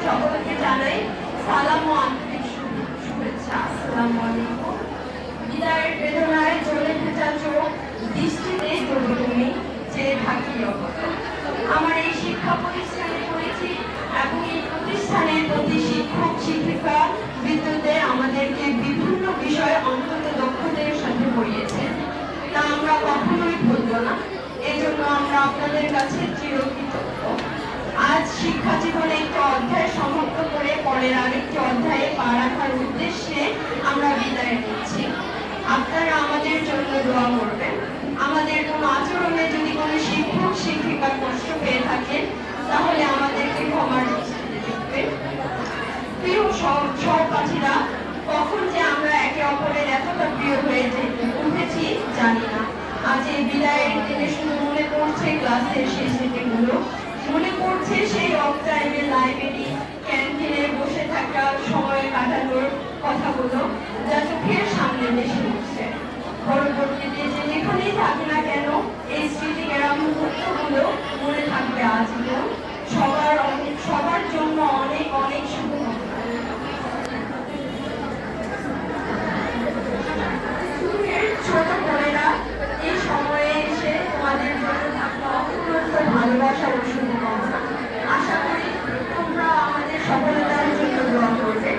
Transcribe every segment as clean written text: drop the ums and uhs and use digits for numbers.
সকলকে জানাই সালাম ও আন্তরিক শুভেচ্ছা। আসসালামু আলাইকুম। বিদায়ের বেদনায় জ্বলে ভেজা চোখ দৃষ্টিতে তবু তুমি চেয়ে থাকি অবত। আমার এই শিক্ষা প্রতিষ্ঠানে পড়েছি এবং এই প্রতিষ্ঠানের প্রতি শিক্ষক শিক্ষিকা বিদ্যুতে আমাদেরকে বিভিন্ন বিষয়ে অন্তত দক্ষতার সাথে পড়িয়েছে, তা আমরা কখনোই ভুলব না। এই জন্য আমরা আপনাদের কাছে চিরকৃতজ্ঞ। আজ শিক্ষা জীবনে একটি অধ্যায় সমাপ্ত করে পরের আরেকটি অধ্যায়ে পা রাখার উদ্দেশ্যে আমরা বিদায় নিচ্ছি। আপনারা আমাদের জন্য দোয়া করবেন। আমাদের কোনো আচরণে যদি কোনো শিক্ষক শিক্ষিকা কষ্ট পেয়ে থাকেন তাহলে আমাদেরকে ক্ষমার দৃষ্টিতে দেখবেন। প্রিয় সহপাঠীরা, কখন যে আমরা একে অপরের এতটা প্রিয় হয়ে উঠেছি জানি না। আজ এই বিদায়ের দিনে শুধু মনে পড়ছে ক্লাসের সেই স্মৃতিগুলো, মনে পড়ছে সেই অফ টাইমে লাইব্রেরি ক্যান্টিনে বসে থাকা সময় কাটানোর কথাগুলো যা চোখের সামনে ভেসে উঠছে। পরবর্তীতে যে যেখানেই থাকি না কেন এই স্মৃতিকেরা মুহূর্তগুলো মনে থাকবে আজীবন। সবার জন্য অনেক অনেক শুভকামনা। ছোট বোনেরা, এই সময়ে এসে তোমাদের জন্য থাকবে অত্যন্ত ভালোবাসা ও শুভকামনা। আশা করি তোমরা আমাদের সফলতার জন্য দোয়া করবে।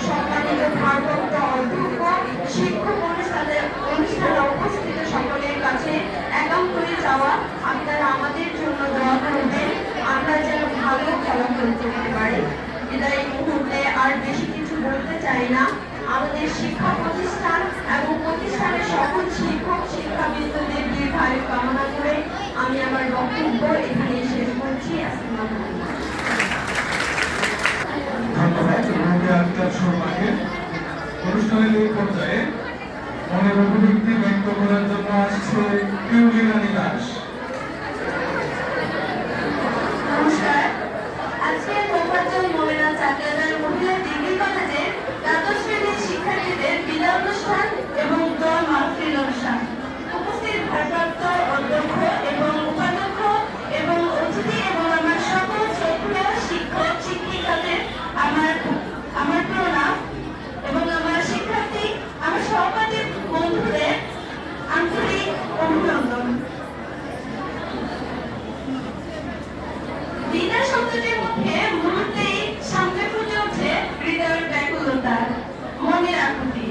সম্মানিত ভারপ্রাপ্ত অধ্যক্ষ, শিক্ষক অনুষ্ঠানে উপস্থিত সকলের কাছে একান্তই চাওয়া আপনারা আমাদের জন্য দোয়া করবেন, আমরা যেন ভালো ফলাফল করতে পারি। বিদায়ী মুহূর্তে আর বেশি কিছু বলতে চাই না। আমাদের শিক্ষা প্রতিষ্ঠান এবং প্রতিষ্ঠানের সকল শিক্ষক শিক্ষাবিদদের দীর্ঘায়ু কামনা করে আমি আমার বক্তব্য এখানে শেষ করছি। অনুষ্ঠানের এই পর্যায়ে মনের অভিব্যক্তি ব্যক্ত করার জন্য আসছে পিউলিনা দাস। নমস্কার। আজকে মোফাজ্জল মোমেনা চাকলাদার মহিলা ডিগ্রি কলেজের দ্বাদশ শ্রেণীর শিক্ষার্থীদের বিদায় অনুষ্ঠান এবং দোয়া মাহফিল অনুষ্ঠান। উপস্থিত ভারপ্রাপ্ত অধ্যক্ষ এবং উপাধ্যক্ষ এবং অতিথি এবং আমার সকল শ্রদ্ধেয় শিক্ষক শিক্ষিকাদের আমার প্রণাম এবং আমার শিক্ষার্থী আমার সহপাঠী বন্ধুদের আন্তরিক অভিনন্দন। বিদায় শব্দটির মধ্যে মুহূর্তেই সামনে ফুটে ওঠে হৃদয়ের ব্যাকুলতা, মনের আকুতি,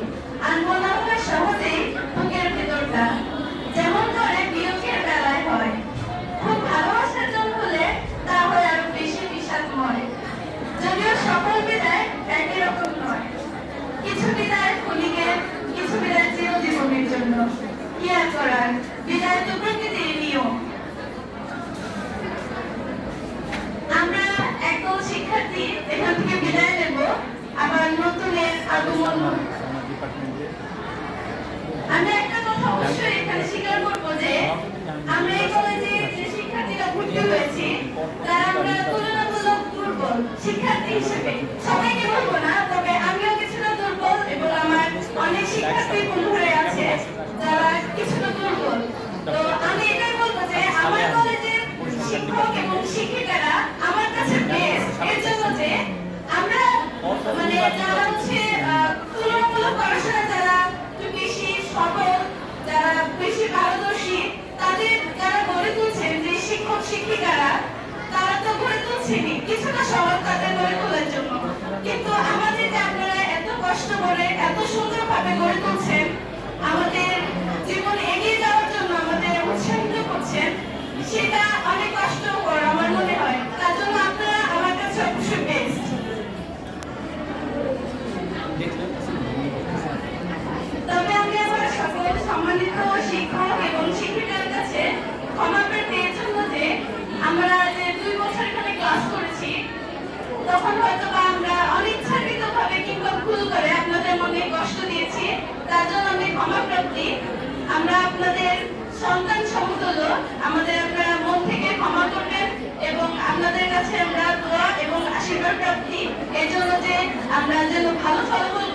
আর মনে হয় সহজেই বুকের ভেতরটা যেমন করে বিয়োগের বেলায় হয়। খুব ভালোবাসার জন্য হলে তা হয় আরো বেশি বিষাদময়। যদিও সকল বিদায় একই রকম নয়, কিছু বিদায় ক্ষণিকের, কিছু বিদায় চিরজীবনের জন্য। কি আর করার, বিদায় তো প্রকৃতির নিয়ম। আমরা একদল শিক্ষার্থী এখান থেকে বিদায় নেব, আবার নতুনের আগমন। আমি একটা কথা অবশ্যই এখানে স্বীকার করবো যে আমরা এই কলেজে যে শিক্ষার্থীরা ভর্তি হয়েছি তারা আমরা তুলনামূলক দুর্বল শিক্ষার্থী হিসেবে। সবাইকে বলবো না, তবে আমিও কিছুটা দুর্বল এবং আমার অনেক শিক্ষার্থী বন্ধুরা আছে যারা কিছুটা দুর্বল। তো আমি এটাই বলবো যে আমার কলেজের শিক্ষক এবং শিক্ষিকারা আমার কাছে বেস্ট এর জন্য যে আমরা যারা হচ্ছে তুলনামূলক পড়াশোনা যারা একটু বেশি সফল, যারা বেশি পারদর্শী, তাদের যারা গড়ে তুলছেন যে শিক্ষক শিক্ষিকারা, তারা তো গড়ে তুলছেনই কিছুটা সহজ তাদের গড়ে তোলার জন্য। কিন্তু আমাদের যে আপনারা এত কষ্ট করে এত সুন্দরভাবে গড়ে তুলছেন, আমাদের জীবনে এগিয়ে যাওয়ার জন্য আমাদের উৎসাহিত করছেন, সেটা অনেক কষ্টকর আমার মনে হয়। তার জন্য আপনারা আমার কাছে অবশ্যই বেস্ট। তবে আমি আমার সকল সম্মানিত শিক্ষক এবং শিক্ষিকার কাছে ক্ষমা প্রার্থী এর জন্য যে আমরা যে 2 বছর এখানে ক্লাস করেছি তখন হয়তো বা আমরা অনিচ্ছাকৃতভাবে কিংবা ভুল করে আপনাদের মনে কষ্ট দিয়েছি, তার জন্য আমি ক্ষমা প্রার্থী। আমরা আপনাদের সন্তান সমতুল্য, আমাদের আপনারা মন থেকে ক্ষমা করবেন এবং আপনাদের কাছে আমরা দোয়া এবং আশীর্বাদ প্রার্থী এই জন্য যে আমরা যেন ভালো ফলাফল